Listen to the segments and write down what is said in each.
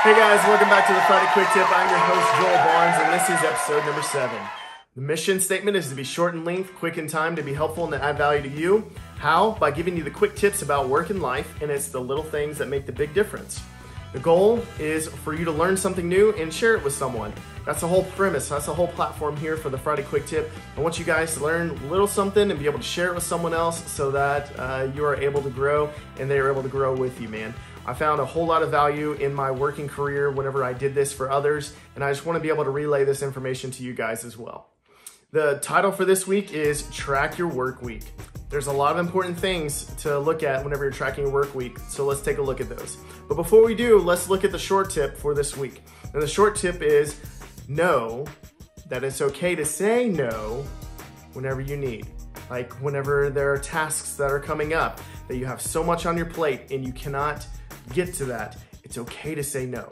Hey guys, welcome back to the Friday Quick Tip. I'm your host, Joel Barnes, and this is episode number 7. The mission statement is to be short in length, quick in time, to be helpful and to add value to you. How? By giving you the quick tips about work and life, and it's the little things that make the big difference. The goal is for you to learn something new and share it with someone. That's the whole premise. That's the whole platform here for the Friday Quick Tip. I want you guys to learn a little something and be able to share it with someone else so that you are able to grow and they are able to grow with you, man. I found a whole lot of value in my working career whenever I did this for others, and I just want to be able to relay this information to you guys as well. The title for this week is Track Your Work Week. There's a lot of important things to look at whenever you're tracking your work week, so let's take a look at those. But before we do, let's look at the short tip for this week. And the short tip is know that it's okay to say no whenever you need. Like whenever there are tasks that are coming up that you have so much on your plate and you cannot get to that, it's okay to say no.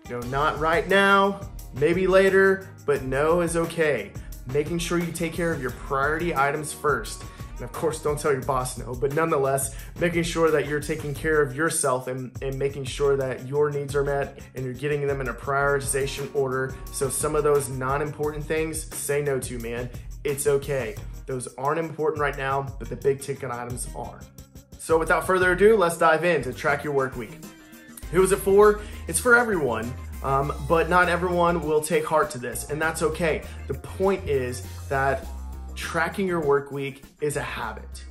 You know, not right now, maybe later, but no is okay. Making sure you take care of your priority items first. And of course, don't tell your boss no, but nonetheless, making sure that you're taking care of yourself and making sure that your needs are met and you're getting them in a prioritization order. So some of those non-important things, say no to, man. It's okay. Those aren't important right now, but the big ticket items are. So without further ado, let's dive in to track your work week. Who is it for? It's for everyone, but not everyone will take heart to this, and that's okay. The point is that tracking your work week is a habit,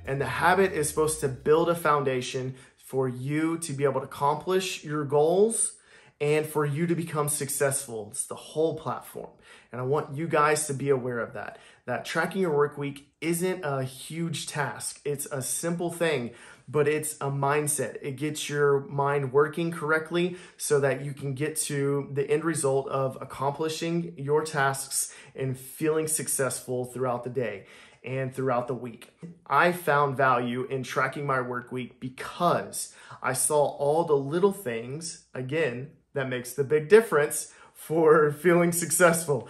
and the habit is supposed to build a foundation for you to be able to accomplish your goals and for you to become successful. It's the whole platform. And I want you guys to be aware of that tracking your work week isn't a huge task. It's a simple thing, but it's a mindset. It gets your mind working correctly so that you can get to the end result of accomplishing your tasks and feeling successful throughout the day and throughout the week. I found value in tracking my work week because I saw all the little things, again, that makes the big difference for feeling successful,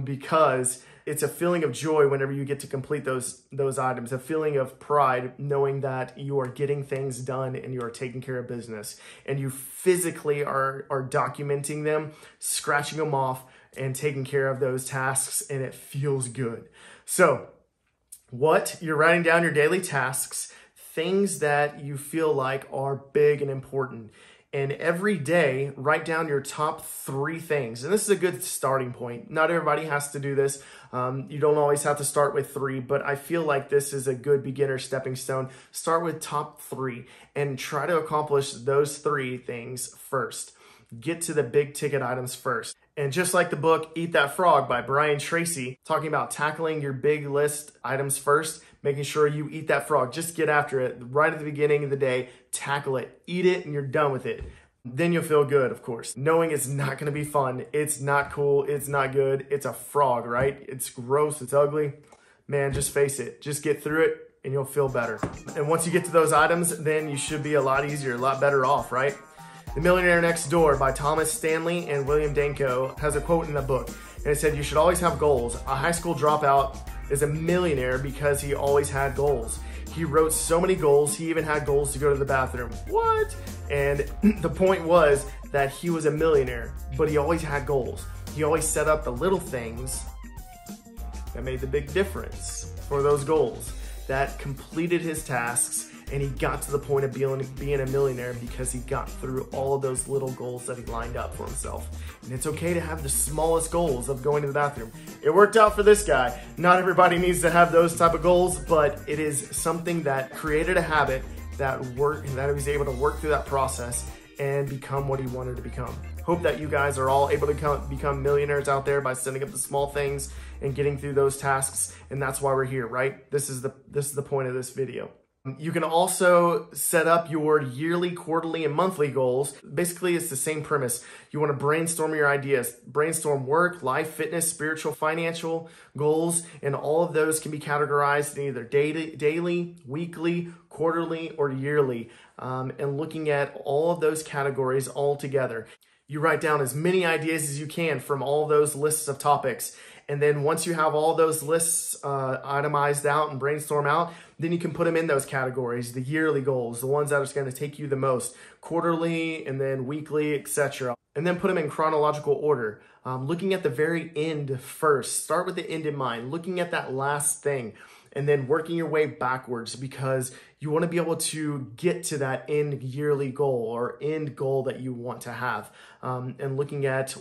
because it's a feeling of joy whenever you get to complete those items, a feeling of pride knowing that you are getting things done and you are taking care of business and you physically are documenting them, scratching them off and taking care of those tasks, and it feels good. So you're writing down your daily tasks, things that you feel like are big and important. And every day, write down your top 3 things. And this is a good starting point. Not everybody has to do this. You don't always have to start with 3, but I feel like this is a good beginner stepping stone. Start with top 3 and try to accomplish those 3 things first. Get to the big ticket items first. And just like the book, Eat That Frog by Tracey, talking about tackling your big list items first, making sure you eat that frog. Just get after it right at the beginning of the day, tackle it, eat it, and you're done with it. Then you'll feel good, of course. Knowing it's not gonna be fun, it's not cool, it's not good, it's a frog, right? It's gross, it's ugly. Man, just face it. Just get through it and you'll feel better. And once you get to those items, then you should be a lot easier, a lot better off, right? The Millionaire Next Door by Stanley and William Danko has a quote in the book, and it said, "You should always have goals. A high school dropout is a millionaire because he always had goals. He wrote so many goals, he even had goals to go to the bathroom." What? And the point was that he was a millionaire, but he always had goals. He always set up the little things that made the big difference for those goals, that completed his tasks, and he got to the point of being a millionaire because he got through all of those little goals that he lined up for himself. And it's okay to have the smallest goals of going to the bathroom. It worked out for this guy. Not everybody needs to have those type of goals, but it is something that created a habit that he was able to work through that process and become what he wanted to become. Hope that you guys are all able to become millionaires out there by setting up the small things and getting through those tasks. And that's why we're here, right? This is the point of this video. You can also set up your yearly, quarterly, and monthly goals. Basically, it's the same premise. You want to brainstorm your ideas. Brainstorm work, life, fitness, spiritual, financial goals, and all of those can be categorized in either daily, weekly, quarterly, or yearly. And looking at all of those categories all together. You write down as many ideas as you can from all those lists of topics, And then once you have all those lists itemized out and brainstorm out, then you can put them in those categories, the yearly goals, the ones that are going to take you the most, quarterly and then weekly, etc. And then put them in chronological order, looking at the very end first. Start with the end in mind, looking at that last thing, and then working your way backwards, because you want to be able to get to that end yearly goal or end goal that you want to have, and looking at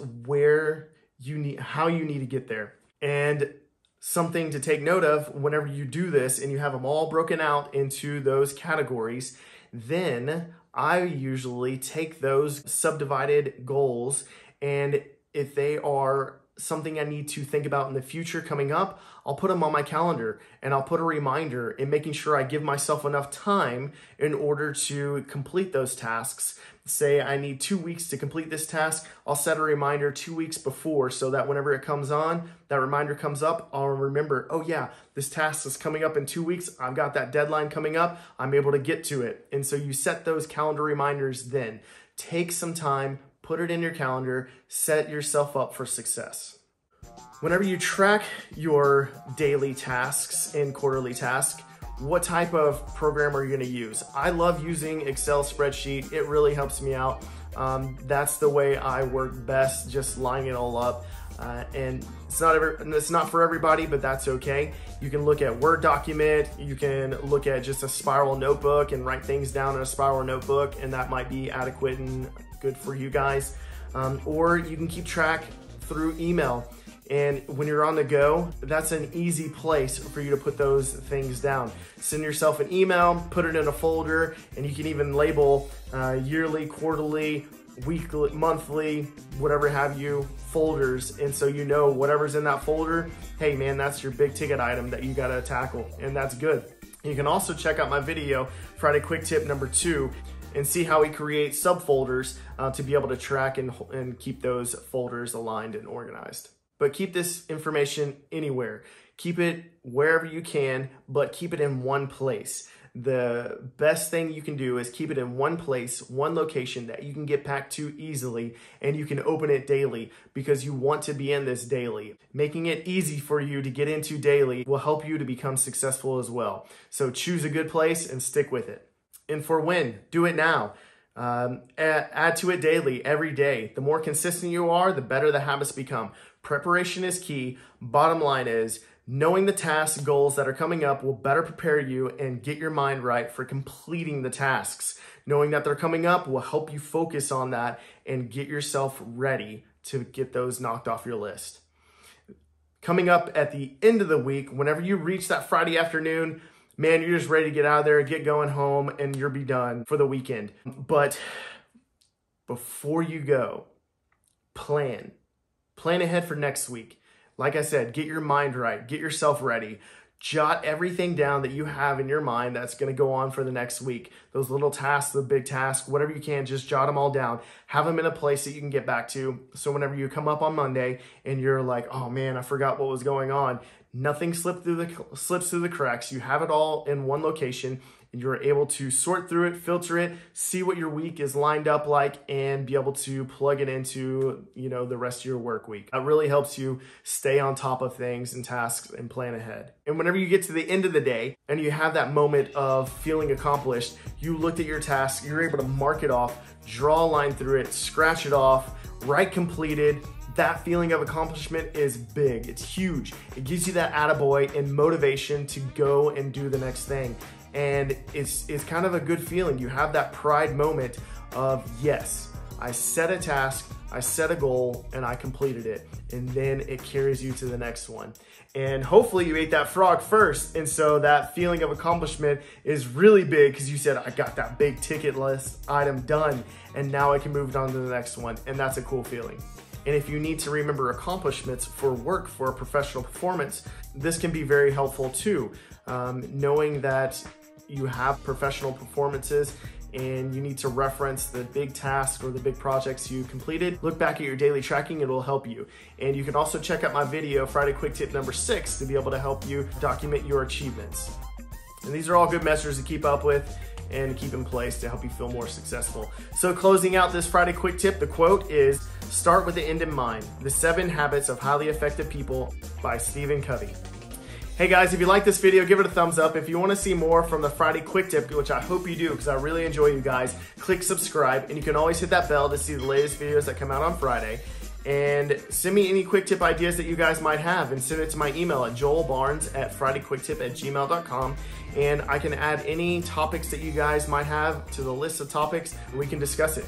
how you need to get there. And something to take note of whenever you do this and you have them all broken out into those categories, then I usually take those subdivided goals, and if they are something I need to think about in the future coming up, I'll put them on my calendar and I'll put a reminder in making sure I give myself enough time in order to complete those tasks. Say I need 2 weeks to complete this task, I'll set a reminder 2 weeks before so that whenever it comes on, that reminder comes up, I'll remember, oh yeah, this task is coming up in 2 weeks. I've got that deadline coming up. I'm able to get to it. And so you set those calendar reminders then. Take some time, put it in your calendar, set yourself up for success. Whenever you track your daily tasks and quarterly tasks, what type of program are you going to use? I love using Excel spreadsheet. It really helps me out. That's the way I work best, just lining it all up. And it's not for everybody, but that's okay. You can look at Word document. You can look at just a spiral notebook and write things down in a spiral notebook, and that might be adequate and good for you guys. Or you can keep track through email. And when you're on the go, that's an easy place for you to put those things down. Send yourself an email, put it in a folder, and you can even label yearly, quarterly, weekly, monthly, whatever have you, folders. And so you know whatever's in that folder, hey man, that's your big ticket item that you gotta tackle, and that's good. You can also check out my video, Friday Quick Tip number 2, and see how we create subfolders to be able to track and keep those folders aligned and organized. But keep this information anywhere. Keep it wherever you can, but keep it in one place. The best thing you can do is keep it in one place, one location that you can get back to easily, and you can open it daily because you want to be in this daily. Making it easy for you to get into daily will help you to become successful as well. So choose a good place and stick with it. And for when, do it now. Add to it daily, every day. The more consistent you are, the better the habits become. Preparation is key. Bottom line is, knowing the tasks, goals that are coming up will better prepare you and get your mind right for completing the tasks. Knowing that they're coming up will help you focus on that and get yourself ready to get those knocked off your list. Coming up at the end of the week, whenever you reach that Friday afternoon, man, you're just ready to get out of there, get going home, and you'll be done for the weekend. But before you go, plan ahead for next week. Like I said, get your mind right, get yourself ready. Jot everything down that you have in your mind that's going to go on for the next week. Those little tasks, the big tasks, whatever you can, just jot them all down. Have them in a place that you can get back to. So whenever you come up on Monday and you're like, oh man, I forgot what was going on, nothing slips through the cracks. You have it all in one location, and you're able to sort through it, filter it, see what your week is lined up like, and be able to plug it into, the rest of your work week. That really helps you stay on top of things and tasks and plan ahead. And whenever you get to the end of the day and you have that moment of feeling accomplished, you looked at your task, you're able to mark it off, draw a line through it, scratch it off, write completed. That feeling of accomplishment is big. It's huge. It gives you that attaboy and motivation to go and do the next thing. And it's kind of a good feeling. You have that pride moment of, yes, I set a task, I set a goal, and I completed it. And then it carries you to the next one. And hopefully you ate that frog first. And so that feeling of accomplishment is really big because you said, I got that big ticket list item done, and now I can move on to the next one. And that's a cool feeling. And if you need to remember accomplishments for work, for a professional performance, this can be very helpful too. Knowing that you have professional performances and you need to reference the big tasks or the big projects you completed, look back at your daily tracking, it'll help you. And you can also check out my video, Friday Quick Tip number 6, to be able to help you document your achievements. And these are all good measures to keep up with. and keep in place to help you feel more successful. So closing out this Friday quick tip, the quote is, "Start with the end in mind. The 7 Habits of Highly Effective People" by Stephen Covey. Hey guys, if you like this video, give it a thumbs up. If you want to see more from the Friday quick tip, which I hope you do because I really enjoy you guys, click subscribe, and you can always hit that bell to see the latest videos that come out on Friday. And send me any quick tip ideas that you guys might have, and send it to my email at joelbarnes@fridayquicktip@gmail.com, and I can add any topics that you guys might have to the list of topics and we can discuss it.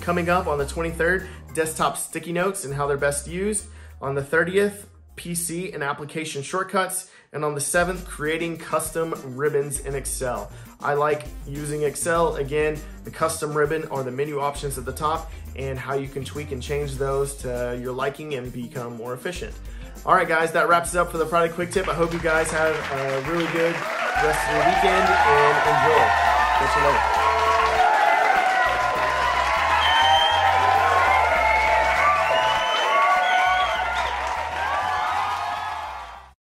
Coming up on the 23rd, desktop sticky notes and how they're best used. On the 30th, PC and application shortcuts. And on the 7th, creating custom ribbons in Excel. I like using Excel. Again, the custom ribbon are the menu options at the top and how you can tweak and change those to your liking and become more efficient. All right, guys, that wraps it up for the Friday quick tip. I hope you guys have a really good rest of your weekend and enjoy. Catch you later.